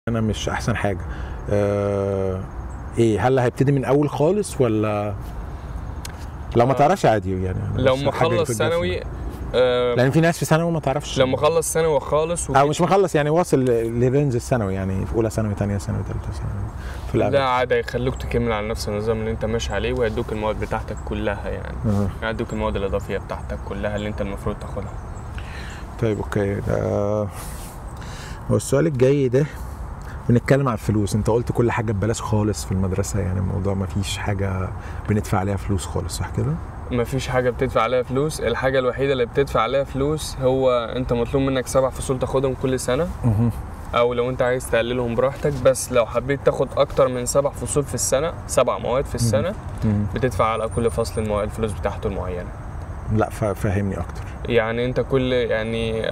انا مش احسن حاجه. ايه، هل هيبتدي من اول خالص ولا لو ما تعرفش عادي يعني؟ لو مخلص ثانوي لان في ناس في ثانوي ما تعرفش، لو مخلص ثانوي خالص او مش مخلص يعني واصل لرينج الثانوي، يعني في اولى ثانوي ثانيه ثانوي ثالثه ثانوي في الأول. لا عادي، يخلوك تكمل على نفس النظام اللي انت ماشي عليه ويدوك المواد بتاعتك كلها يعني. يدوك المواد الاضافيه بتاعتك كلها اللي انت المفروض تاخدها. طيب اوكي. هو السؤال الجاي ده بنتكلم على الفلوس. انت قلت كل حاجه ببلاش خالص في المدرسه، يعني الموضوع ما فيش حاجه بندفع عليها فلوس خالص، صح كده؟ ما فيش حاجه بتدفع عليها فلوس. الحاجه الوحيده اللي بتدفع عليها فلوس هو انت مطلوب منك 7 فصول تاخدهم كل سنه. او لو انت عايز تقللهم براحتك، بس لو حبيت تاخد اكتر من 7 فصول في السنه، 7 مواد في السنه، بتدفع على كل فصل الفلوس بتاعته المعينه. لا فهمني اكتر. يعني انت كل يعني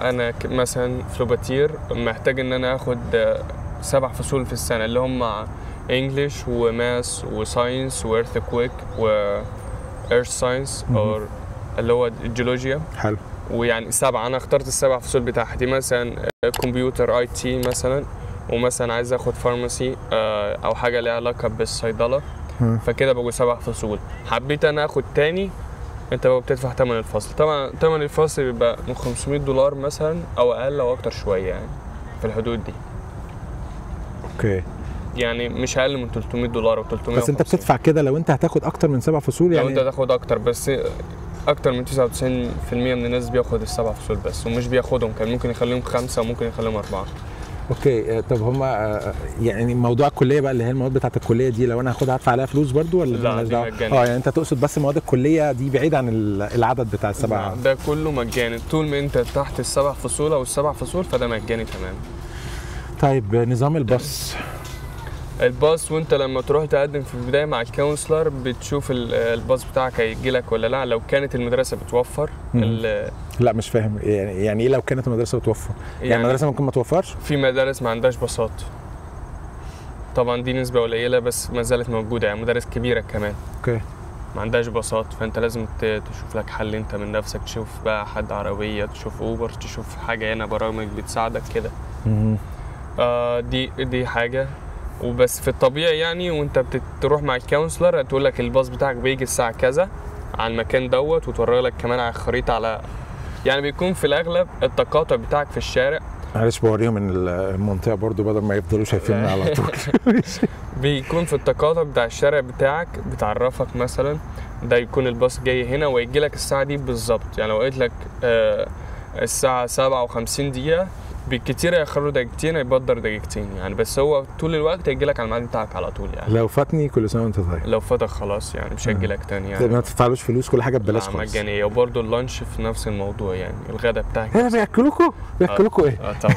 انا مثلا فلوباتير محتاج ان انا اخد 7 فصول في السنه اللي هم انجلش وماس وساينس وارثكويك وايرث ساينس او اللي هو الجيولوجيا. حلو. ويعني 7 انا اخترت ال7 فصول بتاعتي، مثلا كمبيوتر اي تي مثلا، ومثلا عايز اخد فارماسي او حاجه ليها علاقه بالصيدله، فكده بقوا 7 فصول. حبيت انا اخد تاني، انت بقى بتدفع ثمن الفصل. طبعا ثمن الفصل بيبقى من $500 مثلا او اقل او اكتر شويه، يعني في الحدود دي. اوكي. يعني مش اقل من $300 او 300. بس انت بتدفع كده لو انت هتاخد اكتر من 7 فصول يعني؟ لو انت هتاخد اكتر، بس اكتر من 99% من الناس بياخد ال7 فصول بس، ومش بياخدهم، كان ممكن يخليهم 5 وممكن يخليهم 4. اوكي. طب هما يعني موضوع الكليه بقى اللي هي المواد بتاعت الكليه دي، لو انا هاخدها هدفع عليها فلوس برضو ولا لا دي مجاني؟ يعني انت تقصد بس مواد الكليه دي بعيد عن العدد بتاع السبعه؟ ده كله مجاني طول ما انت تحت ال7 فصول او ال7 فصول، فده مجاني تمام. طيب نظام الباص. الباص، وانت لما تروح تقدم في البدايه مع الكونسلر بتشوف الباص بتاعك هيجي لك ولا لا. لو كانت المدرسه بتوفر لا مش فاهم يعني ايه لو كانت المدرسه بتوفر؟ يعني المدرسه ممكن ما توفرش؟ في مدارس ما عندهاش باصات طبعا، دي نسبه قليله بس ما زالت موجوده، يعني مدارس كبيره كمان اوكي ما عندهاش باصات، فانت لازم تشوف لك حل انت من نفسك، تشوف بقى حد عربيه، تشوف اوبر، تشوف حاجه هنا برامج بتساعدك كده. دي حاجه. وبس في الطبيعي يعني، وانت بتروح مع الكونسلر هتقول لك الباص بتاعك بيجي الساعه كذا على المكان دوت، وتوري لك كمان على الخريطه، على يعني بيكون في الاغلب التقاطع بتاعك في الشارع. معلش بوريهم المنطقه برضو بدل ما يفضلوا شايفيننا على طول. بيكون في التقاطع بتاع الشارع بتاعك، بتعرفك مثلا ده يكون الباص جاي هنا ويجي لك الساعه دي بالظبط. يعني لو قلت لك الساعه 57 دقيقه، بالكتير هيخروا دقيقتين، هيبدر دقيقتين يعني، بس هو طول الوقت هيجي لك على الميعاد بتاعك على طول يعني. لو فاتني كل سنه وانت طيب. لو فاتك خلاص يعني مش هيجي لك تاني يعني. ما تدفعلوش فلوس، كل حاجه ببلاش خالص. مجانيه. وبرده اللانش في نفس الموضوع، يعني الغداء بتاعك. بياكلوكوا ايه؟ طبعا.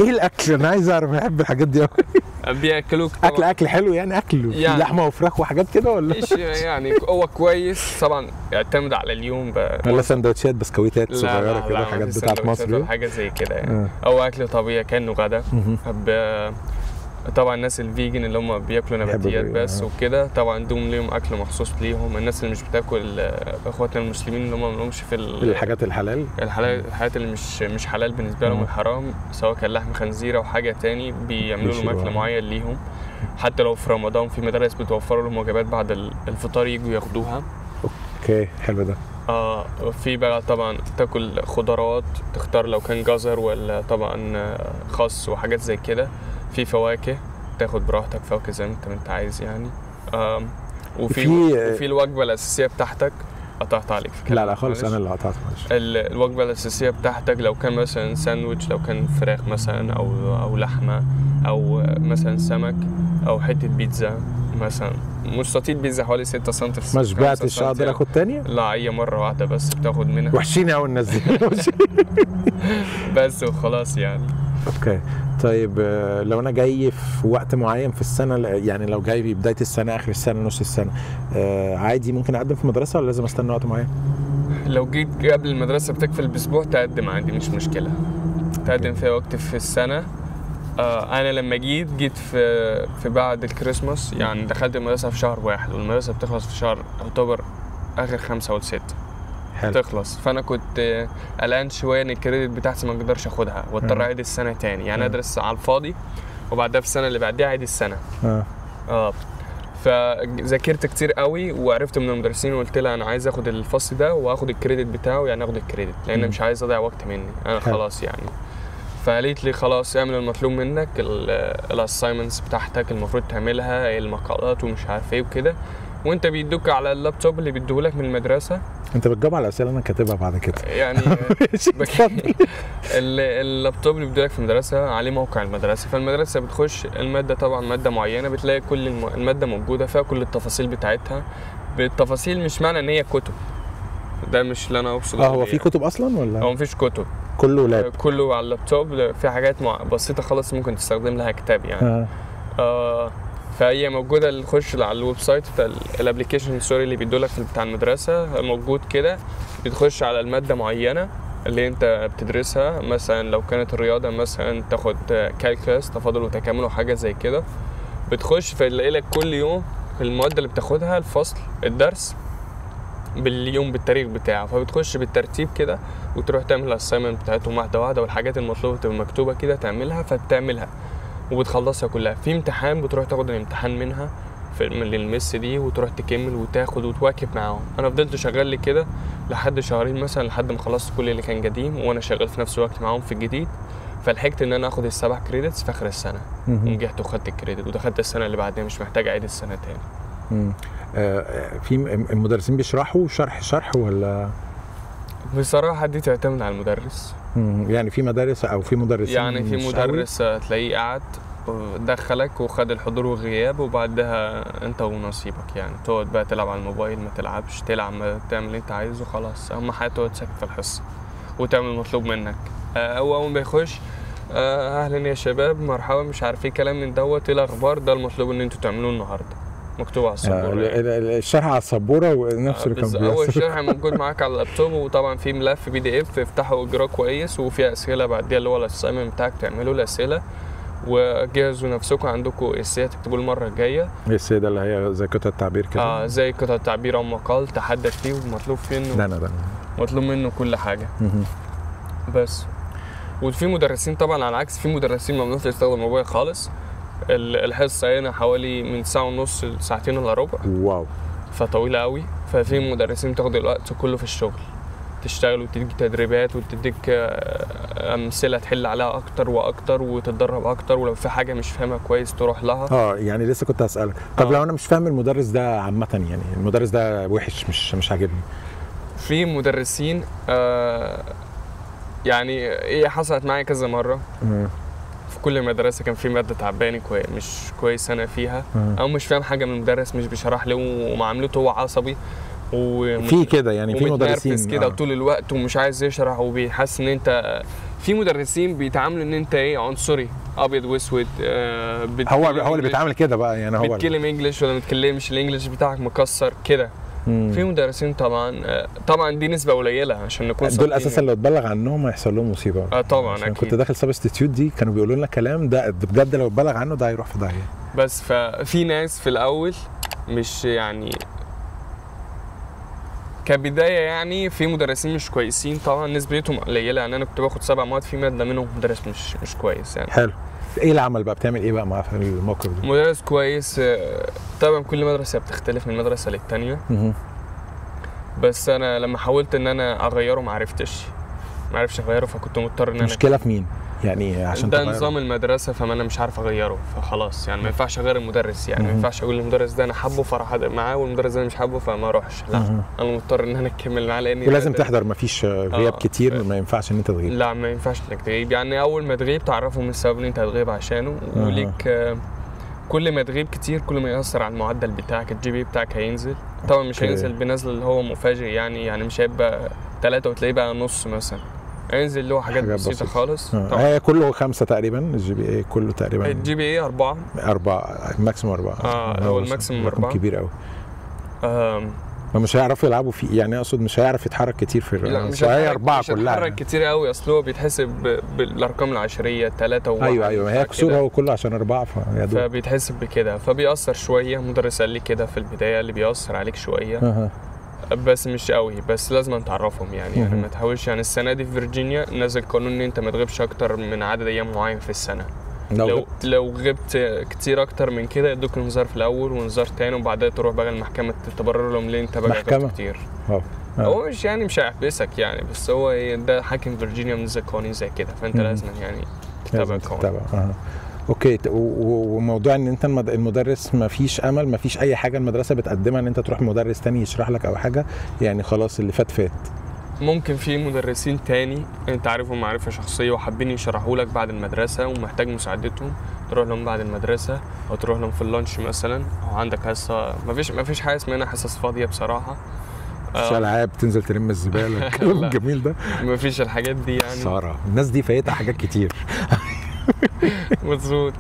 ايه الاكل؟ انا عايز اعرف، بحب الحاجات دي قوي. بياكلوك طبعا. اكل حلو يعني؟ يعني لحمه وفراخ وحاجات كده ولا؟ يعني هو كويس طبعا، يعتمد على اليوم ولا سندوتشات بسكويتات صغيره كده، حاجات بتاعت مصر، حاجه زي كده يعني. او اكل طبيعي كانه غدا. طبعا الناس الفيجن اللي هم بياكلوا نباتيات بس وكده، طبعا دوم ليهم اكل مخصوص ليهم. الناس اللي مش بتاكل، اخواتنا المسلمين اللي هم ما لهمش في الحاجات الحلال اللي مش حلال بالنسبه لهم، الحرام، سواء كان لحم خنزير او حاجه تاني، بيعملوا لهم اكل معين ليهم. حتى لو في رمضان في مدارس بتوفر لهم وجبات بعد الفطار يجوا ياخدوها. اوكي حلو ده. في بقى طبعا تاكل خضروات، تختار لو كان جزر ولا طبعا خس وحاجات زي كده. في فواكه تاخد براحتك، فواكه زي ما انت عايز يعني. وفي الوجبه الاساسيه بتاعتك. قطعت عليك في لا خالص، انا اللي قطعت. الوجبه الاساسيه بتاعتك لو كان مثلا ساندويتش، لو كان فراخ مثلا او لحمه، او مثلا سمك، او حته بيتزا مثلا. مستطيل بيتزا حوالي 6 سم في ما شبعتش اقدر اخد تاني؟ لا، هي مره واحده بس بتاخد منها. وحشين قوي الناس دي. بس وخلاص يعني. اوكي. طيب لو انا جاي في وقت معين في السنه، يعني لو جاي في بدايه السنه، اخر السنه، نص السنه، عادي ممكن اقدم في مدرسه ولا لازم استنى وقت معين؟ لو جيت قبل المدرسه بتكفي باسبوع تقدم عادي، مش مشكله. تقدم في وقت في السنه. انا لما جيت في بعد الكريسماس، يعني دخلت المدرسه في شهر 1، والمدرسه بتخلص في شهر اكتوبر، اخر 5 أو 6. حلو. تخلص. فانا كنت قلقان شويه ان الكريدت بتاعتي ما اقدرش اخدها واضطر اعيد السنه تاني، يعني ادرس على الفاضي وبعدها في السنه اللي بعديها اعيد السنه. فذاكرت كتير قوي وعرفت من المدرسين وقلت لها انا عايز اخد الفصل ده واخد الكريدت بتاعه، يعني اخد الكريدت لان مش عايز اضيع وقت مني انا خلاص يعني. فقالت لي خلاص اعمل المطلوب منك، الاساينمنتس بتاعتك المفروض تعملها، المقالات ومش عارف ايه وكده، وانت بيدوك على اللابتوب اللي بيديهولك من المدرسه. انت بتجاوب على الاسئله انا كاتبها بعد كده يعني اللابتوب اللي بيديهولك في المدرسه عليه موقع المدرسه، فالمدرسه بتخش الماده طبعا ماده معينه بتلاقي كل الماده موجوده فيها كل التفاصيل بتاعتها بالتفاصيل، مش معنى ان هي كتب، ده مش اللي انا اقصده. هو في كتب اصلا ولا هو مفيش كتب، كله لاب؟ كله على اللابتوب، في حاجات بسيطه خالص ممكن تستخدم لها كتاب يعني. فهي موجوده اللي تخش على الويب سايت بتاع الابلكيشن اللي بيدولك بتاع المدرسه موجود كده، بتخش على الماده معينه اللي انت بتدرسها، مثلا لو كانت الرياضه مثلا تاخد كالكولس تفاضل وتكامل وحاجه زي كده، بتخش فيلاقي لك كل يوم المواد اللي بتاخدها، الفصل، الدرس باليوم بالتاريخ بتاعه، فبتخش بالترتيب كده وتروح تعمل الاساينمنت بتاعتهم واحده واحده، والحاجات المطلوبه تبقى مكتوبه كده تعملها، فبتعملها وبتخلصها كلها. في امتحان بتروح تاخد الامتحان منها من المس دي وتروح تكمل وتاخد وتواكب معاهم. انا فضلت شغال لي كده لحد شهرين مثلا، لحد ما خلصت كل اللي كان قديم وانا شغال في نفس الوقت معاهم في الجديد، فلحقت ان انا اخد ال7 كريدتس في اخر السنه ونجحت وخدت الكريدت ودخلت السنه اللي بعدها مش محتاج اعيد السنه تاني. في المدرسين بيشرحوا شرح ولا؟ بصراحه دي تعتمد على المدرس. يعني في مدارس او في مدرسين، يعني في مدرس تلاقيه قعد دخلك وخد الحضور والغياب وبعدها انت ونصيبك، يعني تقعد بقى تلعب على الموبايل ما تلعبش، تلعب ما تعمل اللي انت عايزه خلاص، اهم حاجه تقعد ساكت في الحصه وتعمل المطلوب منك. هو اول ما يخش اهلا يا شباب مرحبا مش عارف ايه كلام من دوت، ايه الاخبار، ده المطلوب ان انتوا تعملوه النهارده، مكتوب على السبوره. الشرح على السبوره ونفس اللي كان بيحصل. الشرح موجود معاك على اللابتوب، وطبعا في ملف PDF افتحه واقراه كويس، وفي اسئله بعديها اللي هو الاساينمنت بتاعك تعملوا الاسئله، وجهزوا نفسكم عندكم اسئله تكتبوا المره الجايه. الاسئله ده اللي هي زي قطعه تعبير كده؟ زي قطعه تعبير او مقال تحدث فيه ومطلوب منه ده مطلوب منه كل حاجه. بس. وفي مدرسين طبعا على العكس، في مدرسين ممنوع يستخدموا الموبايل خالص. الحصه هنا حوالي من ساعه ونص لساعتين الا ربع. واو، فطويله قوي. ففي مدرسين تاخد الوقت كله في الشغل، تشتغل وتديك تدريبات وتديك امثله تحل عليها اكتر واكتر وتتدرب اكتر، ولو في حاجه مش فاهمها كويس تروح لها. يعني لسه كنت هسألك، طب لو انا مش فاهم المدرس ده عامه، يعني المدرس ده وحش مش عاجبني. في مدرسين يعني هي حصلت معايا كذا مره. في كل مدرسه كان في ماده تعباني مش كويس انا فيها، او مش فاهم حاجه من المدرس، مش بيشرح لي ومعاملته هو عصبي في كده، يعني في مدرسين كده طول الوقت ومش عايز يشرح وبيحس ان انت. في مدرسين بيتعاملوا ان انت عنصري ابيض واسود. هو اللي بيتعامل كده بقى، يعني هو بيتكلم انجلش ولا ما بتكلمش، الانجليش بتاعك مكسر كده. في مدرسين طبعا دي نسبه قليله عشان نكون دول اساسا لو اتبلغ عنهم هيحصل لهم مصيبه. طبعا اكيد. كنت داخل سبستيتيوت دي كانوا بيقولوا لنا كلام ده بجد لو اتبلغ عنه ده هيروح في داهيه. بس ففي ناس في الاول مش يعني كبدايه، يعني في مدرسين مش كويسين طبعا نسبتهم قليله، يعني انا كنت باخد 7 مواد في ماده منهم مدرس مش كويس يعني. حلو. ايه العمل بقى، بتعمل ايه بقى مع الموقف ده؟ مدرس كويس طبعا كل مدرسه بتختلف من مدرسه للتانيه. بس انا لما حاولت ان انا اغيره ما عرفتش اغيره، فكنت مضطر ان انا. المشكله في مين يعني عشان ده نظام المدرسه، فما انا مش عارف اغيره، فخلاص يعني ما ينفعش اغير المدرس، يعني ما ينفعش اقول للمدرس ده انا حابه فراح معاه والمدرس ده مش حابه فما اروحش، لا انا مضطر ان انا اكمل معاه لاني ولازم تحضر، ما فيش غياب كتير، ما ينفعش ان انت تغيب. لا ما ينفعش انك تغيب، يعني اول ما تغيب تعرفهم السبب اللي انت هتغيب عشانه، وليك كل ما تغيب كتير كل ما يأثر على المعدل بتاعك، الGPA بتاعك هينزل طبعا، مش هينزل بنزل اللي هو مفاجئ يعني مش هيبقى 3 وتلاقيه بقى نص مثلا، هينزل اللي هو حاجات بسيطة خالص. هي كله 5 تقريبا، الGPA كله تقريبا. الGPA 4 ماكسيموم 4. هو الماكسيموم 4 كبير قوي. مش هيعرفوا يلعبوا فيه، يعني اقصد مش هيعرف يتحرك كتير في مش هي 4 كلها، مش هيتحرك كتير قوي، اصل هو بيتحسب بالارقام العشريه 3 و1. ايوه ما هي كسور هو كله عشان 4 فبيتحسب بكده، فبيأثر شويه. مدرس قال لي كده في البدايه اللي بيأثر عليك شويه. بس مش قوي، بس لازم تعرفهم يعني ما تحاولش. يعني السنه دي في فيرجينيا نازل قانون ان انت ما تغيبش اكتر من عدد ايام معين في السنه. لو غبت كتير اكتر من كده يدوك انذار في الاول وانذار تاني، وبعدها تروح بقى المحكمه تبرر لهم ليه انت بقى غبت كتير. هو مش هيحبسك يعني، بس هو ده حاكم فيرجينيا منزل قوانين زي كده، فانت لازم يعني تتابع القوانين. اوكي. وموضوع ان انت المدرس ما فيش امل، ما فيش اي حاجه المدرسه بتقدمها ان انت تروح مدرس تاني يشرح لك او حاجه يعني، خلاص اللي فات. ممكن في مدرسين تاني انت عارفهم معرفه شخصيه وحابين يشرحوا لك بعد المدرسه ومحتاج مساعدتهم، تروح لهم بعد المدرسه او تروح لهم في اللانش مثلا، او عندك حصه. ما فيش حاجه اسمها حصص فاضيه بصراحه. مش العاب تنزل تلم الزباله الكلام الجميل ده، ما فيش الحاجات دي يعني. ساره الناس دي فايتها حاجات كتير. مظبوط.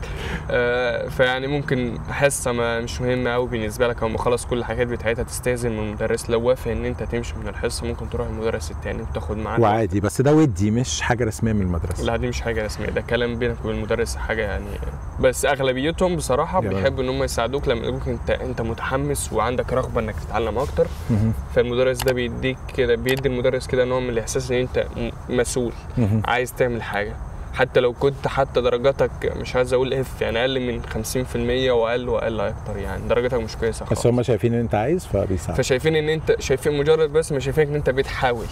فيعني ممكن حصه مش مهمه قوي بالنسبه لك، او خلاص كل الحاجات بتاعتها تستاذن من المدرس. لو وافق ان انت تمشي من الحصه ممكن تروح المدرس التاني وتاخد معاه وعادي، بس ده ودي مش حاجه رسميه من المدرسه. لا دي مش حاجه رسميه، ده كلام بينك وبين المدرس حاجه يعني. بس اغلبيتهم بصراحه بيحبوا ان هم يساعدوك لما يلاقوك انت متحمس وعندك رغبه انك تتعلم اكتر. فالمدرس ده بيدي المدرس كده نوع من الاحساس ان انت مسؤول، عايز تعمل حاجه. حتى لو كنت درجاتك مش عايز اقول اف يعني اقل من 50% واقل اكتر، يعني درجاتك مش كويسه خالص، بس هم شايفين ان انت عايز فبيساعدوا، فشايفين ان انت مجرد بس مش شايفين ان انت بتحاول.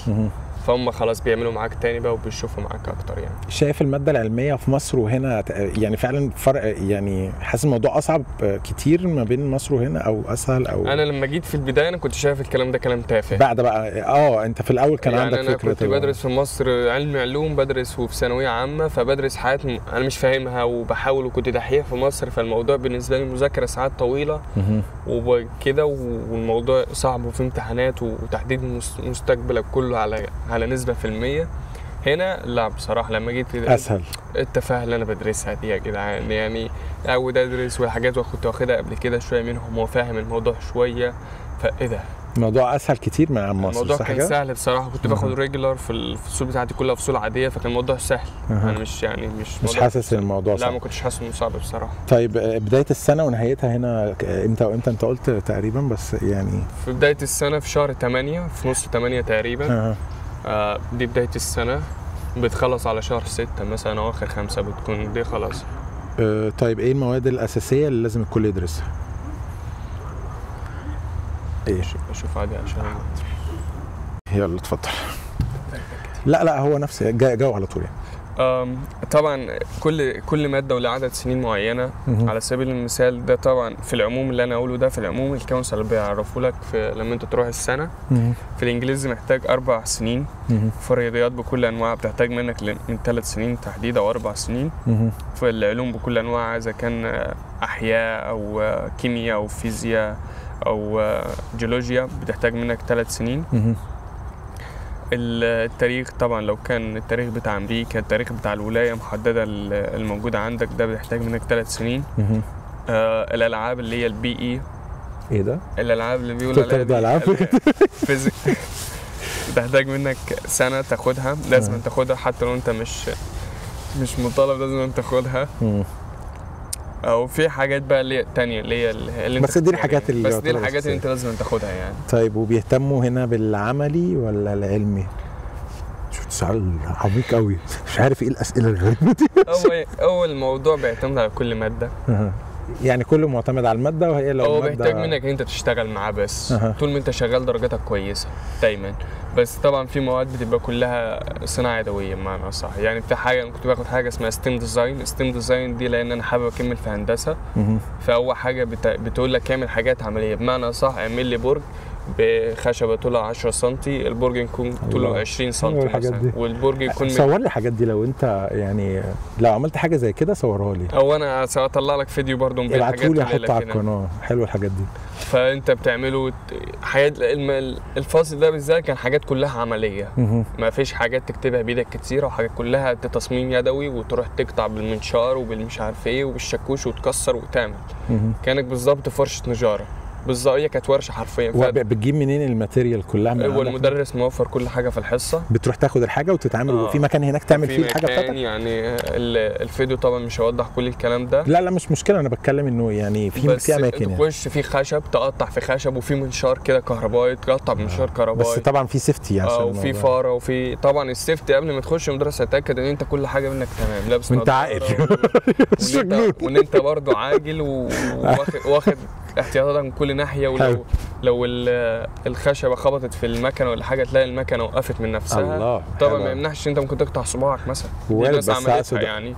فهم خلاص بيعملوا معاك تاني بقى وبيشوفوا معاك اكتر يعني. شايف الماده العلميه في مصر وهنا يعني فعلا فرق؟ يعني حاسس الموضوع اصعب كتير ما بين مصر وهنا او اسهل؟ او انا لما جيت في البدايه انا كنت شايف الكلام ده كلام تافه. بعد بقى انت في الاول كان يعني عندك أنا فكره؟ كنت بدرس في مصر علوم، بدرس وفي ثانويه عامه، فبدرس حاجات انا مش فاهمها وبحاول، وكنت دحيح في مصر، فالموضوع بالنسبه لي مذاكره ساعات طويله وكده، والموضوع صعب وفي امتحانات وتحديد مستقبلك كله على نسبه في المية. هنا لا بصراحه لما جيت اسهل. التفاهه اللي انا بدرسها دي يا جدعان يعني اعود ادرس، والحاجات كنت واخدها قبل كده شويه منهم وفاهم الموضوع شويه، فايه ده الموضوع اسهل كتير من مصر. الموضوع كان سهل بصراحه، كنت باخد ريجولار في الفصول بتاعتي كلها فصول عاديه، فكان الموضوع سهل. انا مش حاسس ان الموضوع صعب. لا ما كنتش حاسس انه صعب بصراحه. طيب بدايه السنه ونهايتها هنا امتى وامتى؟ انت قلت تقريبا بس يعني في بدايه السنه في شهر 8، في نص 8 تقريبا. دي بدايه السنه، بتخلص على شهر 6 مثلا او اخر 5 بتكون دي خلاص. طيب ايه المواد الاساسيه اللي لازم الكل يدرسها؟ ايه اشوف عادي عشان يلا اتفضل. لا هو نفس جاوب على طول يعني. طبعا كل ماده ولها عدد سنين معينه. على سبيل المثال ده طبعا في العموم اللي انا اقوله ده في العموم الكونسل بيعرفوا لك لما انت تروح السنه. في الانجليزي محتاج 4 سنين. في الرياضيات بكل انواع بتحتاج منك من 3 سنين تحديد او 4 سنين. في العلوم بكل انواع اذا كان احياء او كيمياء او فيزياء او جيولوجيا بتحتاج منك 3 سنين. التاريخ طبعا لو كان التاريخ بتاع امريكا، التاريخ بتاع الولايه محدده الموجوده عندك ده بيحتاج منك 3 سنين. الالعاب اللي هي البي اي. ايه ده؟ الالعاب اللي بيقولوا عليها العاب فيزيك بتحتاج منك سنه تاخدها، لازم تاخدها حتى لو انت مش مطالب، لازم تاخدها. او في حاجات بقى اللي الثانيه اللي بس دي الحاجات اللي انت لازم تاخدها يعني. طيب وبيهتموا هنا بالعملي ولا العلمي؟ شفت سؤال عميق قوي، مش عارف ايه الاسئله الغريبه دي. اول الموضوع بيعتمد على كل ماده. يعني كله معتمد على الماده، وهي لو هو بيحتاج منك ان انت تشتغل معاه بس. طول ما انت شغال درجاتك كويسه دايما. بس طبعا في مواد بتبقى كلها صناعه يدويه بمعنى صح. يعني في حاجه انا كنت باخد حاجه اسمها ستيم ديزاين دي لان انا حابب اكمل في هندسه. فاول حاجه بتقول لك اعمل حاجات عمليه بمعنى صح. اعمل لي برج بخشبه طولها 10 سم، البرج يكون طوله 20 سم مثلا، والبرج يكون صور لي الحاجات دي لو انت يعني لو عملت حاجه زي كده صورها لي، او انا هطلع لك فيديو برضه من الحاجات دي احطها على القناه. حلوه الحاجات دي. فانت بتعمله حاجات الفاصل ده بالذات كان حاجات كلها عمليه. ما فيش حاجات تكتبها بايدك كتير، وحاجات كلها تصميم يدوي وتروح تقطع بالمنشار وبالمش عارف ايه وبالشاكوش وتكسر وتعمل. كانك بالظبط فرشه نجاره بالظبط، هي كانت ورشه حرفيا. بتجيب منين الماتيريال كلها؟ هو المدرس موفر كل حاجه في الحصه، بتروح تاخد الحاجه وتتعامل وفي مكان هناك تعمل فيه الحاجه بتاعتك؟ يعني الفيديو طبعا مش هيوضح كل الكلام ده. لا مش مشكله، انا بتكلم انه يعني في اماكن تخش في خشب تقطع في خشب، وفي منشار كده كهربائي تقطع بمنشار كهربائي، بس طبعا في سيفتي عشان وفي فاره، وفي طبعا السيفتي قبل ما تخش المدرسه يتاكد ان انت كل حاجه منك تمام، لابس وانت عاقل وان انت برضه عاجل واخد احتياطاتك من كل ناحيه. لو الخشبه خبطت في المكنه ولا حاجه تلاقي المكنه وقفت من نفسها. الله طبعا ما يمنعش انت ممكن تقطع صباعك مثلا، بس عملتها يعني.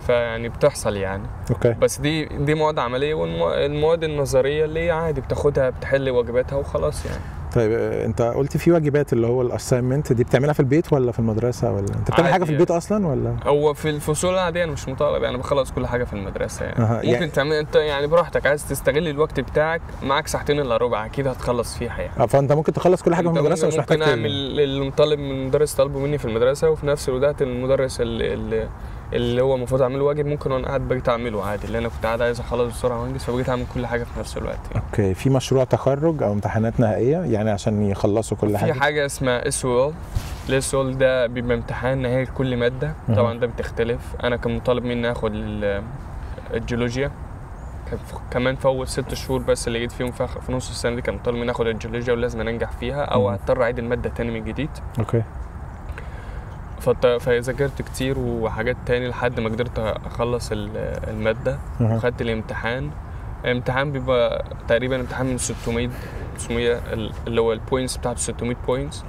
فيعني بتحصل يعني. اوكي. بس دي مواد عمليه، والمواد النظريه اللي هي عادي بتاخدها بتحل واجباتها وخلاص يعني. طيب انت قلت في واجبات اللي هو الاساينمنت دي بتعملها في البيت ولا في المدرسه، ولا انت بتعمل حاجه في البيت اصلا ولا؟ هو في الفصول العاديه انا مش مطالب يعني، بخلص كل حاجه في المدرسه يعني. ممكن يعني تعمل انت يعني براحتك، عايز تستغل الوقت بتاعك، معاك ساعتين الا ربع اكيد هتخلص فيها يعني. فانت ممكن تخلص كل حاجه في المدرسه، مش محتاج ممكن اعمل اللي مطالب من المدرس طالبه مني في المدرسه، وفي نفس الوقت المدرس اللي هو المفروض اعمله واجب ممكن وانا قاعد بقيت اعمله عادي، اللي انا كنت قاعد عايز اخلص بسرعه وانجز، فبقيت اعمل كل حاجه في نفس الوقت يعني. اوكي. في مشروع تخرج او امتحانات نهائيه يعني عشان يخلصوا كل حاجه؟ في حاجه اسمها SOL. الSOL ده بيبقى امتحان نهائي لكل ماده، طبعا ده بتختلف. انا كان مطالب مني اخد الجيولوجيا، كمان في اول 6 شهور بس اللي جيت فيهم في نص السنه دي كان مطالب مني اخد الجيولوجيا ولازم انجح فيها او اضطر اعيد الماده تاني من جديد. اوكي. فذاكرت كتير وحاجات تاني لحد ما قدرت اخلص الماده وخدت الامتحان. الامتحان بيبقى تقريبا امتحان من 600 اللي هو البوينتس بتاعته 600 بوينتس.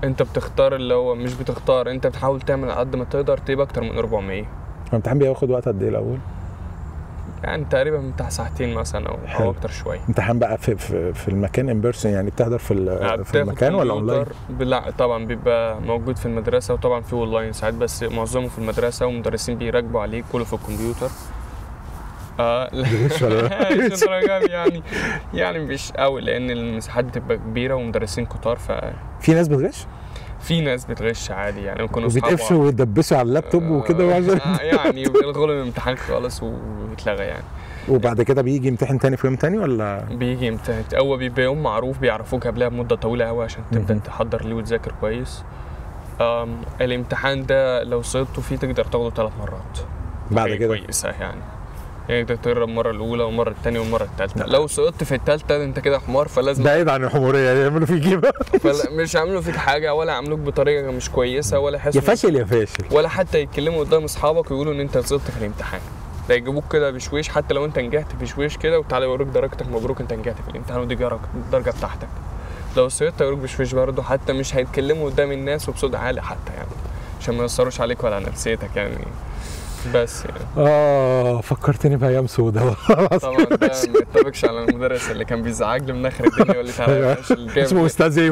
انت بتختار، اللي هو مش بتختار، انت بتحاول تعمل على قد ما تقدر تبقى اكتر من 400. الامتحان بياخد وقت قد ايه الاول؟ يعني تقريبا بتاع ساعتين مثلا او اكتر شويه. امتحان بقى في المكان ان بيرسون يعني بتحضر في المكان ولا اونلاين؟ لا طبعا بيبقى موجود في المدرسه، وطبعا في اونلاين ساعات، بس معظمه في المدرسه ومدرسين بيراقبوا عليه كله في الكمبيوتر. مش يعني مش قوي، لان المساحات بتبقى كبيره ومدرسين كتار. في ناس بتغش؟ في ناس بتغش عادي يعني، يكونوا اصحاب وبيتقفشوا ويدبسوا على اللابتوب وكده يعني بيلغوا الامتحان خالص ويتلغى يعني. وبعد كده بيجي يمتحن تاني في يوم تاني ولا؟ بيجي يمتحن، هو بيبقى يوم معروف بيعرفوك قبلها بمده طويله قوي عشان تبدا تحضر ليه وتذاكر كويس. الامتحان ده لو سقطتوا فيه تقدر تاخده 3 مرات بعد كده كويسه يعني تقدر تقرب المره الاولى والمره الثانيه والمره الثالثه. لو سقطت في الثالثه انت كده حمار، فلازم بعيد عن الحموريه يعملوا فيك ايه بقى؟ مش يعملوا فيك حاجه ولا يعملوك بطريقه مش كويسه ولا يحسوا يا فاشل ولا حتى يتكلموا قدام اصحابك ويقولوا ان انت سقطت في الامتحان. ده يجيبوك كده بشويش، حتى لو انت نجحت بشويش كده وتعالى يوريك درجتك، مبروك انت نجحت في الامتحان ودي الدرجه بتاعتك. لو سقطت يوريك بشويش برضه، حتى مش هيتكلموا قدام الناس وبصوت عالي حتى يعني، عشان ما يأثروش عليك ولا على نفسيتك يعني. بس يعني فكرتني بايام سودا طبعا. ده ما يتفقش على المدرس اللي كان بيزعج لي من اخر الدنيا يقول لي تعالى اسمه استاذ ايه؟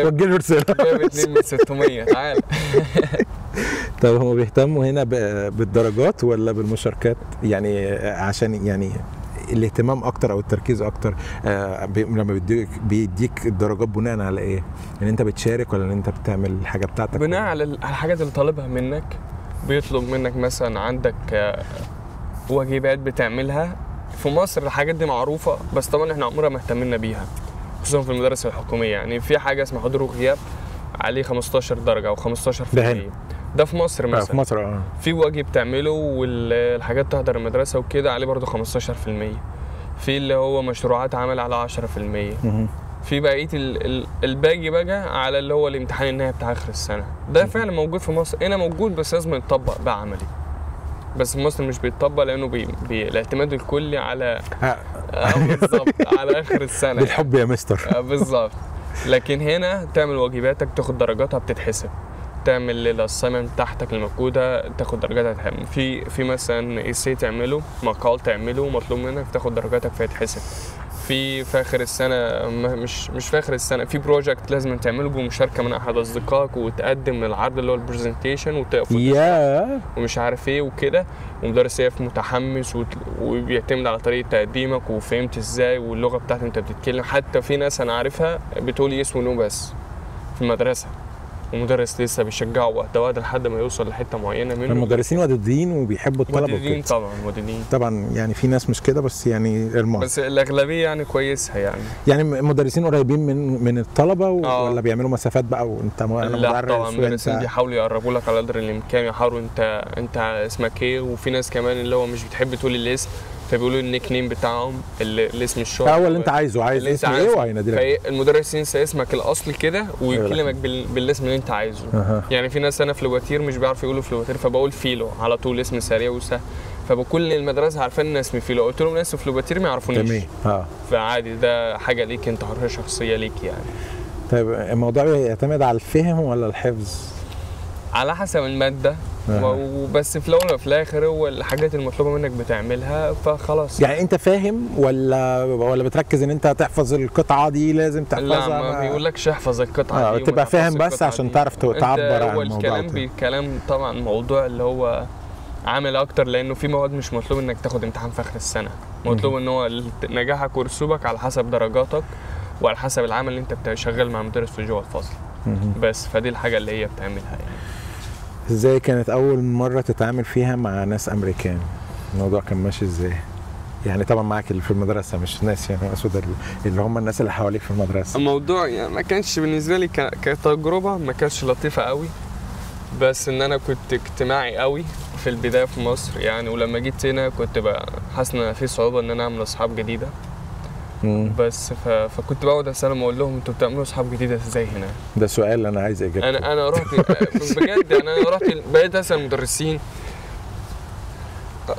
وجه له رساله جايب 2 من 600 تعالى. طب هم بيهتموا هنا بالدرجات ولا بالمشاركات؟ يعني عشان يعني الاهتمام اكتر او التركيز اكتر لما بيديك الدرجات بناء على ايه؟ يعني انت بتشارك ولا انت بتعمل الحاجه بتاعتك؟ بناء على الحاجات اللي طالبها منك. بيطلب منك مثلا عندك واجبات بتعمللها. في مصر الحاجات دي معروفه، بس طبعا احنا عمرنا ما اهتمنا بيها خصوصا في المدارس الحكوميه. يعني في حاجه اسمها حضور وغياب عليه 15 درجه او 15%. ده في مصر مثلا. في مصر في واجب تعمله والحاجات تحضر المدرسه وكده عليه برضه 15%. في اللي هو مشروعات عمل على 10%. في بقيه الباقي بقى على اللي هو الامتحان النهائي بتاع اخر السنه. ده فعلا موجود في مصر، هنا موجود بس لازم يتطبق بقى عملي. بس في مصر مش بيتطبق لانه الاعتماد الكلي على بالظبط على اخر السنه بالحب يا مستر. بالظبط. لكن هنا تعمل واجباتك تاخد درجاتها بتتحسب، تعمل الاسايمنت بتاعتك الموجوده تاخد درجاتها. في مثلا ايسي تعمله، مقال تعمله مطلوب منك تاخد درجاتك فيتحسب. في اخر السنه مش في اخر السنه في بروجكت لازم تعمله بمشاركه من احد اصدقائك وتقدم العرض اللي هو البرزنتيشن وتقف ومش عارف ايه وكده، ومدرس يقف متحمس وبيعتمد على طريقه تقديمك وفهمت ازاي واللغه بتاعتك انت بتتكلم. حتى في ناس انا عارفها بتقول يس ونو بس في المدرسه، ومدرس لسه بيشجعه واحده واحده لحد ما يوصل لحته معينه منه. المدرسين ودودين وبيحبوا الطلبه ودودين وكده. طبعا، ودودين طبعا يعني في ناس مش كده، بس يعني بس الاغلبيه يعني كويسه يعني. يعني مدرسين قريبين من الطلبه ولا بيعملوا مسافات بقى وانت انا لا مدرس؟ طبعا المدرسين بيحاولوا يقربوا لك على قدر الامكان، يحاولوا انت اسمك ايه، وفي ناس كمان اللي هو مش بتحب تقول الاسم فبيقولوا النيك نيم بتاعهم الاسم الشهري اللي انت عايز اسم ايه وهينادي لك. المدرس ينسى اسمك الاصلي كده ويكلمك بالاسم اللي انت عايزه. يعني في ناس انا فلوباتير مش بيعرفوا يقولوا فلوباتير فبقول فيلو على طول، اسم سريع وسهل، فبكل المدرسه عارفين ان اسمي فيلو، قلت لهم اسم فلوباتير ما يعرفونيش. فعادي ده حاجه ليك انت، حريه شخصيه ليك يعني. طيب الموضوع يعتمد على الفهم ولا الحفظ؟ على حسب الماده وبس، في الاول وفي الاخر هو الحاجات المطلوبه منك بتعملها فخلاص. يعني انت فاهم ولا بتركز ان انت تحفظ القطعه دي لازم تحفظها؟ لا ما بيقولكش احفظ القطعه دي، تبقى فاهم بس عشان تعرف تعبر عن الموضوع. الكلام طبعا موضوع اللي هو عامل اكتر، لانه في مواد مش مطلوب انك تاخد امتحان في اخر السنه، مطلوب ان هو نجاحك ورسوبك على حسب درجاتك وعلى حسب العمل اللي انت شغال مع مدرس في جوه الفصل. بس فدي الحاجه اللي هي بتعملها يعني. ازاي كانت اول مره تتعامل فيها مع ناس امريكان؟ الموضوع كان ماشي ازاي؟ يعني طبعا معاك اللي في المدرسه، مش ناس يعني اقصد اللي هم الناس اللي حواليك في المدرسه. الموضوع يعني ما كانش بالنسبه لي كتجربه ما كانتش لطيفه قوي، بس ان انا كنت اجتماعي قوي في البدايه في مصر يعني، ولما جيت هنا كنت بقى حاسس ان في صعوبه ان انا اعمل اصحاب جديده. بس فكنت بقعد اسالهم اقول لهم انتوا بتعملوا اصحاب جديده ازاي هنا؟ ده سؤال انا عايز اجابته. انا رحت بجد يعني، انا رحت بقيت اسال مدرسين،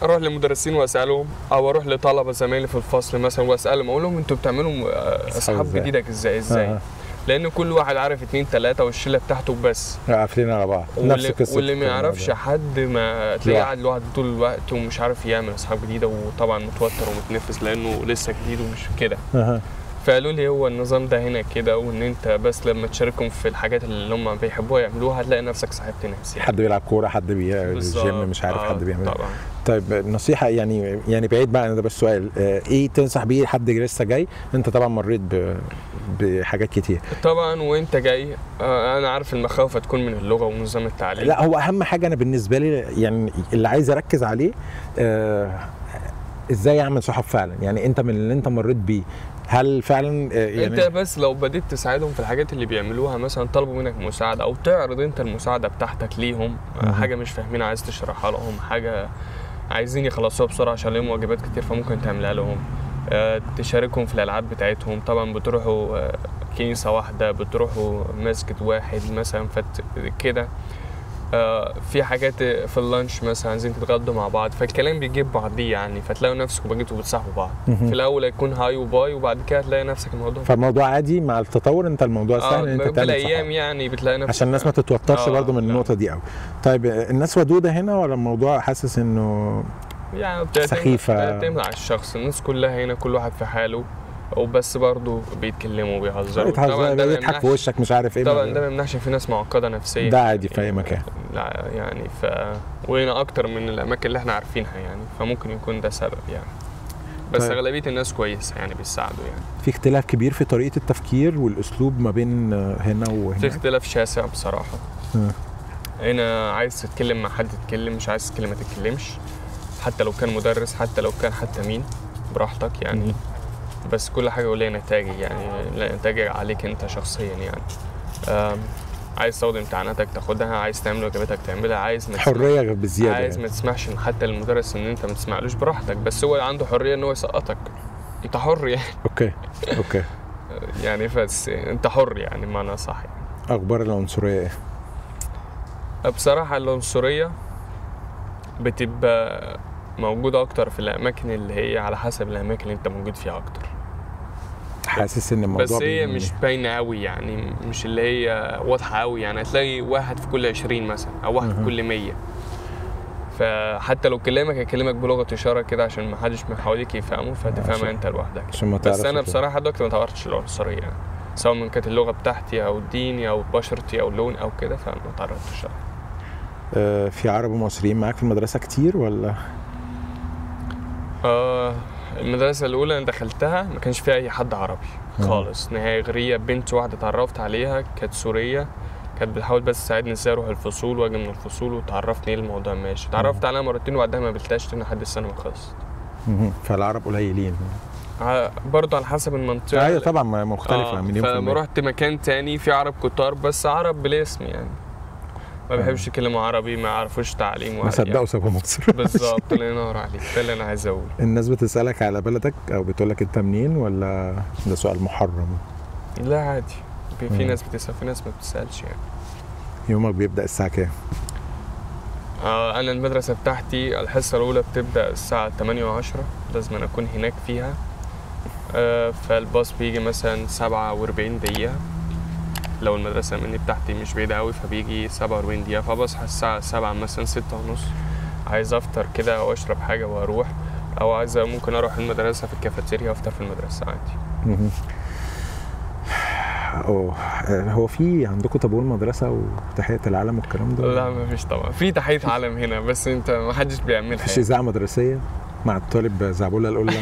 اروح لمدرسين واسالهم، او اروح لطلبه زمايلي في الفصل مثلا واسالهم اقول لهم انتوا بتعملوا اصحاب جديده ازاي؟ لان كل واحد عارف 2 3 والشله بتاعته بس قافلين على بعض. نفس قصه واللي ما يعرفش حد ما تلاقيه قاعد لوحده طول الوقت ومش عارف يعمل اصحاب جديده، وطبعا متوتر ومتنفس لانه لسه جديد ومش كده. فقالوا لي هو النظام ده هنا كده، وان انت بس لما تشاركهم في الحاجات اللي هم بيحبوها يعملوها هتلاقي نفسك صاحبت ناس يعني. حد بيلعب كوره، حد بيجيم، مش عارف حد بيعمل طبعا. طيب نصيحه يعني بعيد بقى عن ده بس سؤال، ايه تنصح بيه حد لسه جاي؟ انت طبعا مريت بحاجات كتير طبعا وانت جاي. انا عارف المخاوف تكون من اللغه ونظام التعليم. لا هو اهم حاجه انا بالنسبه لي يعني اللي عايز اركز عليه ازاي اعمل صحاب فعلا. يعني انت من اللي انت مريت بيه هل فعلا يعني انت بس لو بديت تساعدهم في الحاجات اللي بيعملوها، مثلا طلبوا منك مساعده او تعرض انت المساعده بتاعتك ليهم، حاجه مش فاهمينها عايز تشرحها لهم، حاجه عايزين يخلصوها بسرعه عشان لهم واجبات كتير فممكن تعملها لهم، تشاركهم في الالعاب بتاعتهم. طبعا بتروحوا كنيسه واحده، بتروحوا مسجد واحد مثلا كده، في حاجات في اللانش مثلا عايزين تتغدوا مع بعض، فالكلام بيجيب بعضيه يعني، فتلاقوا نفسكم بقيتوا بتصاحبوا بعض. في الاول هيكون هاي وباي وبعد كده هتلاقي نفسك الموضوع فالموضوع عادي مع التطور، انت الموضوع سهل ان انت تعمل بالايام يعني بتلاقي نفسك عشان الناس ما تتوترش برضه من النقطه دي قوي. طيب الناس ودوده هنا ولا الموضوع حاسس انه يعني سخيفه؟ بتعتمد على الشخص، الناس كلها هنا كل واحد في حاله وبس، برضه بيتكلموا وبيهزروا طبعا يضحك في وشك مش عارف ايه. طبعا ده ما يمنعش في ناس معقده نفسيا، ده عادي في اي مكان. لا يعني وهنا اكتر من الاماكن اللي احنا عارفينها يعني، فممكن يكون ده سبب يعني. بس طيب. اغلبيه الناس كويسه يعني بيساعدوا يعني. في اختلاف كبير في طريقه التفكير والاسلوب ما بين هنا وهنا؟ في اختلاف شاسع بصراحه. هنا عايز تتكلم مع حد تتكلم، مش عايز تتكلم ما تتكلمش، حتى لو كان مدرس، حتى لو كان حتى مين، براحتك يعني. بس كل حاجه وليها نتائج يعني، نتائج عليك انت شخصيا يعني. عايز تاخد امتحاناتك تاخدها، عايز تعمل واجباتك تعملها، عايز حريه بزياده، عايز ما تسمعش حتى للمدرس ان انت ما تسمعلوش براحتك، بس هو عنده حريه ان هو يسقطك، انت حر يعني. اوكي يعني بس انت حر يعني بمعنى صح يعني. اخبار العنصريه ايه؟ بصراحه العنصريه بتبقى موجوده اكتر في الاماكن اللي هي على حسب الاماكن اللي انت موجود فيها اكتر. حاسس ان الموضوع بس هي مش باينه قوي يعني، مش اللي هي واضحه قوي يعني، هتلاقي واحد في كل 20 مثلا او واحد في كل 100. فحتى لو كلامك هيكلمك بلغه اشاره كده عشان ما حدش من حواليك يفهمه، فتفهمها انت لوحدك. بس انا بصراحه دلوقتي ما تعرضتش للعنصريه يعني، سواء من كانت اللغه بتاعتي او ديني او بشرتي او لون او كده، فما تعرضتش. في عرب ومصريين معاك في المدرسه كتير ولا؟ المدرسة الأولى أنا دخلتها ما كانش فيها أي حد عربي خالص نهائي، غير بنت واحدة اتعرفت عليها كانت سورية، كانت بتحاول بس تساعدني ازاي اروح الفصول واجي من الفصول، وتعرفني ايه الموضوع ماشي. اتعرفت عليها مرتين وبعدها ما قابلتهاش تاني لحد السنه ما خلصت. فالعرب قليلين. برضه على حسب المنطقه. ايوه طبعا مختلفه من يوم. فلما رحت مكان تاني في عرب كتار، بس عرب بالاسم يعني، ما بيحبش يتكلموا عربي، ما يعرفوش تعليم ما صدقوا سابوا مصر. بالظبط، الله ينور عليك، ده اللي انا عايز اقوله. الناس بتسالك على بلدك او بتقول لك انت منين، ولا ده سؤال محرم؟ لا عادي، في ناس بتسال، في ناس ما بتسالش يعني. يومك بيبدا الساعه كام؟ انا المدرسه بتاعتي الحصه الاولى بتبدا الساعه 8:10، لازم أنا اكون هناك فيها. فالباص بيجي مثلا 47 دقيقه، لو المدرسه مني بتاعتي مش بعيده قوي فبيجي 47 دقيقه، فبصحى الساعه 7 مثلا 6:30، عايز افطر كده او اشرب حاجه واروح، او عايز ممكن اروح المدرسه في الكافيتيريا وافطر في المدرسه عادي. هو في عندكم طابور مدرسه وتحيه العلم والكلام ده؟ لا ما فيش طبعا، في تحيه علم هنا بس انت ما حدش بيعملها. مفيش اذاعه مدرسيه مع الطالب زعبوله القله؟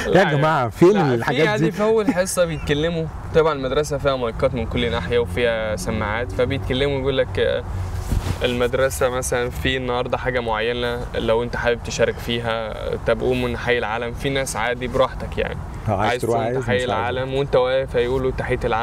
يا جماعه فين الحاجات دي؟ يعني في اول حصه بيتكلموا، طبعا المدرسه فيها مايكات من كل ناحيه وفيها سماعات، فبيتكلموا يقول لك المدرسه مثلا في النهارده حاجه معينه لو انت حابب تشارك فيها، طب قوم نحيي العلم. في ناس عادي براحتك يعني، عايز تروح تحيي العلم وانت واقف هيقولوا تحيه العلم.